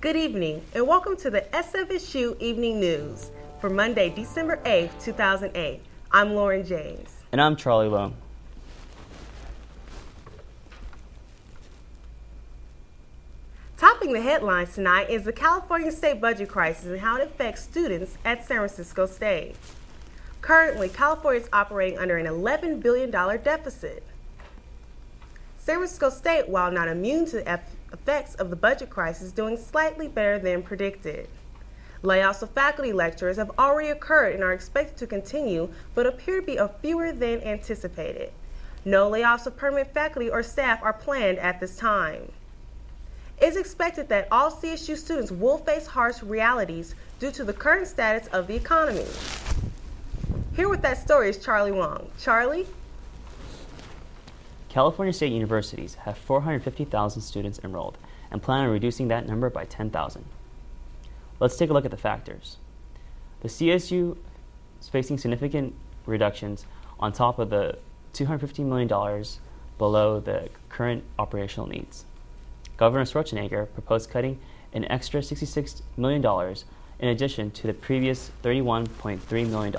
Good evening, and welcome to the SFSU Evening News for Monday, December 8th, 2008. I'm Lauren James. And I'm Charlie Lowe. Topping the headlines tonight is the California state budget crisis and how it affects students at San Francisco State. Currently, California is operating under an $11 billion deficit. San Francisco State, while not immune to the effects of the budget crisis, is doing slightly better than predicted. Layoffs of faculty lecturers have already occurred and are expected to continue, but appear to be fewer than anticipated. No layoffs of permanent faculty or staff are planned at this time. It's expected that all CSU students will face harsh realities due to the current status of the economy. Here with that story is Charlie Wong. Charlie? California state universities have 450,000 students enrolled and plan on reducing that number by 10,000. Let's take a look at the factors. The CSU is facing significant reductions on top of the $250 million below the current operational needs. Governor Schwarzenegger proposed cutting an extra $66 million in addition to the previous $31.3 million.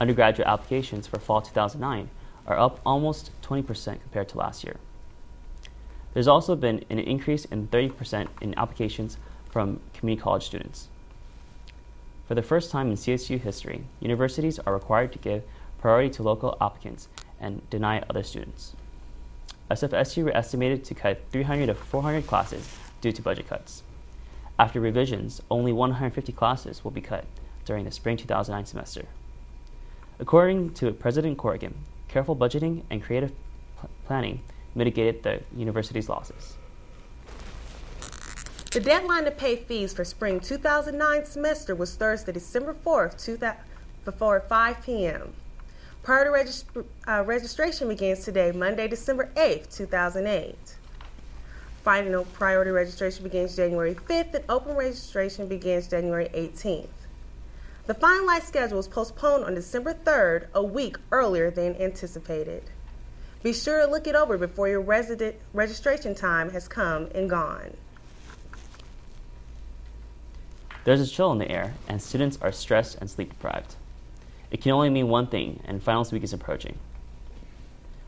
Undergraduate applications for fall 2009 are up almost 20% compared to last year. There's also been an increase in 30% in applications from community college students. For the first time in CSU history, universities are required to give priority to local applicants and deny other students. SFSU were estimated to cut 300 to 400 classes due to budget cuts. After revisions, only 150 classes will be cut during the spring 2009 semester. According to President Corrigan, careful budgeting and creative planning mitigated the university's losses. The deadline to pay fees for spring 2009 semester was Thursday, December 4th, before 5 p.m. Priority registration begins today, Monday, December 8th, 2008. Final priority registration begins January 5th, and open registration begins January 18th. The finalized schedule was postponed on December 3rd, a week earlier than anticipated. Be sure to look it over before your registration time has come and gone. There's a chill in the air, and students are stressed and sleep deprived. It can only mean one thing, and finals week is approaching.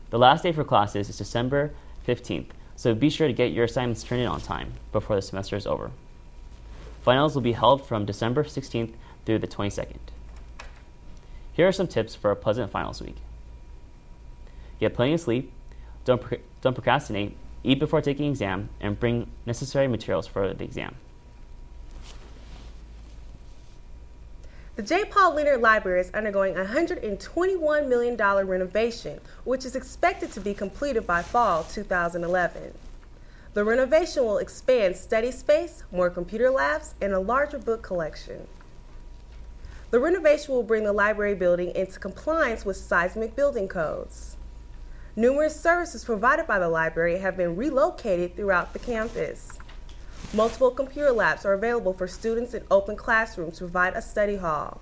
The last day for classes is December 15th, so be sure to get your assignments turned in on time before the semester is over. Finals will be held from December 16th through the 22nd. Here are some tips for a pleasant finals week. Get plenty of sleep, don't procrastinate, eat before taking exam, and bring necessary materials for the exam. The J. Paul Leonard Library is undergoing a $121 million renovation, which is expected to be completed by fall 2011. The renovation will expand study space, more computer labs, and a larger book collection. The renovation will bring the library building into compliance with seismic building codes. Numerous services provided by the library have been relocated throughout the campus. Multiple computer labs are available for students in open classrooms to provide a study hall.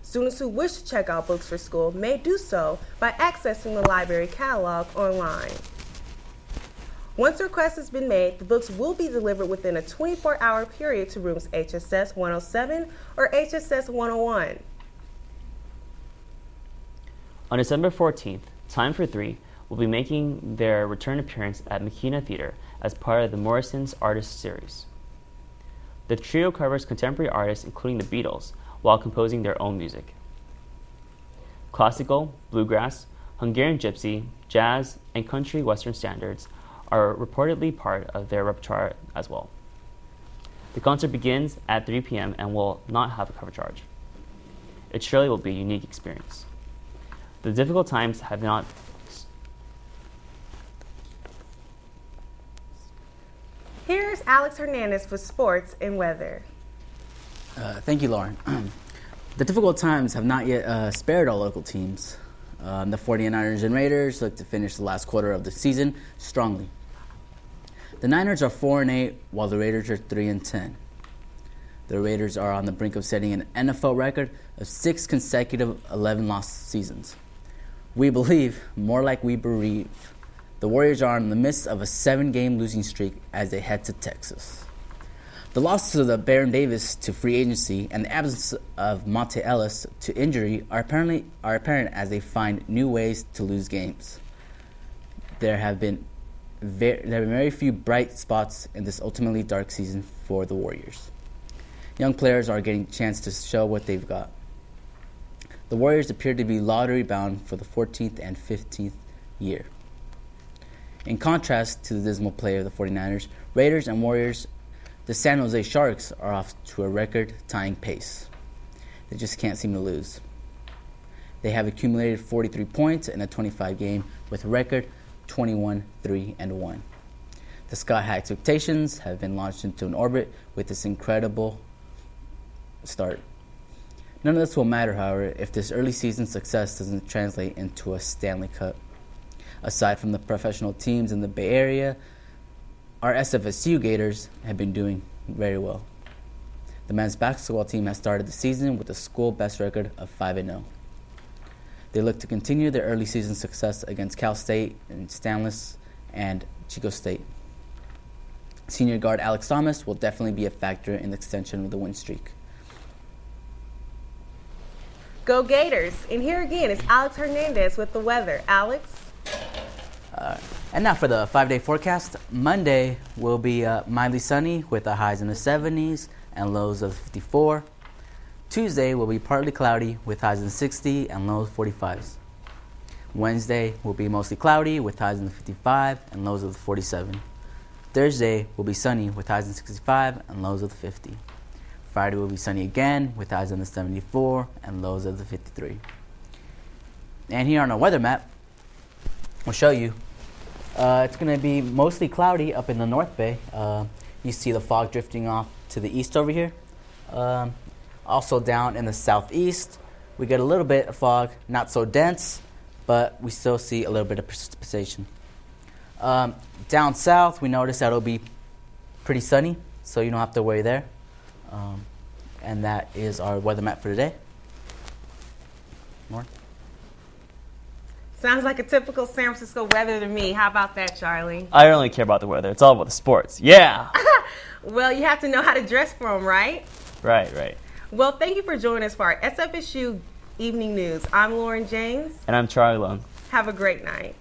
Students who wish to check out books for school may do so by accessing the library catalog online. Once a request has been made, the books will be delivered within a 24-hour period to rooms HSS 107 or HSS 101. On December 14th, Time for Three will be making their return appearance at McKenna Theater as part of the Morrison's Artist Series. The trio covers contemporary artists including the Beatles while composing their own music. Classical, bluegrass, Hungarian gypsy, jazz, and country western standards are reportedly part of their repertoire as well. The concert begins at 3 p.m. and will not have a cover charge. It surely will be a unique experience. The difficult times have not Here's Alex Hernandez for sports and weather. Thank you, Lauren. The difficult times have not yet spared our local teams. The 49ers and Raiders look to finish the last quarter of the season strongly. The Niners are 4-8, while the Raiders are 3-10. The Raiders are on the brink of setting an NFL record of 6 consecutive 11-loss seasons. We believe, more like we bereave. The Warriors are in the midst of a 7-game losing streak as they head to Texas. The loss of the Baron Davis to free agency and the absence of Monte Ellis to injury are apparent as they find new ways to lose games. There have been very few bright spots in this ultimately dark season for the Warriors. Young players are getting a chance to show what they've got. The Warriors appear to be lottery bound for the 14th and 15th year. In contrast to the dismal play of the 49ers, Raiders and Warriors, the San Jose Sharks are off to a record-tying pace. They just can't seem to lose. They have accumulated 43 points in a 25 game with a record 21-3-1. The Sky High expectations have been launched into an orbit with this incredible start. None of this will matter, however, if this early season success doesn't translate into a Stanley Cup. Aside from the professional teams in the Bay Area, our SFSU Gators have been doing very well. The men's basketball team has started the season with a school best record of 5-0. They look to continue their early season success against Cal State and Stanley and Chico State. Senior guard Alex Thomas will definitely be a factor in the extension of the win streak. Go Gators! And here again is Alex Hernandez with the weather. Alex? And now for the 5-day forecast. Monday will be mildly sunny with the highs in the 70s and lows of 54. Tuesday will be partly cloudy with highs in 60 and lows 45s. Wednesday will be mostly cloudy with highs in the 55 and lows of the 47. Thursday will be sunny with highs in 65 and lows of the 50. Friday will be sunny again with highs in the 74 and lows of the 53. And here on our weather map, we'll show you. It's going to be mostly cloudy up in the North Bay. You see the fog drifting off to the east over here. Also down in the southeast, we get a little bit of fog, not so dense, but we still see a little bit of precipitation. Down south, we notice that it'll be pretty sunny, so you don't have to worry there. And that is our weather map for today. More? Sounds like a typical San Francisco weather to me. How about that, Charlie? I don't really care about the weather. It's all about the sports. Yeah! Well, you have to know how to dress for them, right? Right. Well, thank you for joining us for our SFSU Evening News. I'm Lauren James. And I'm Charlie Long. Have a great night.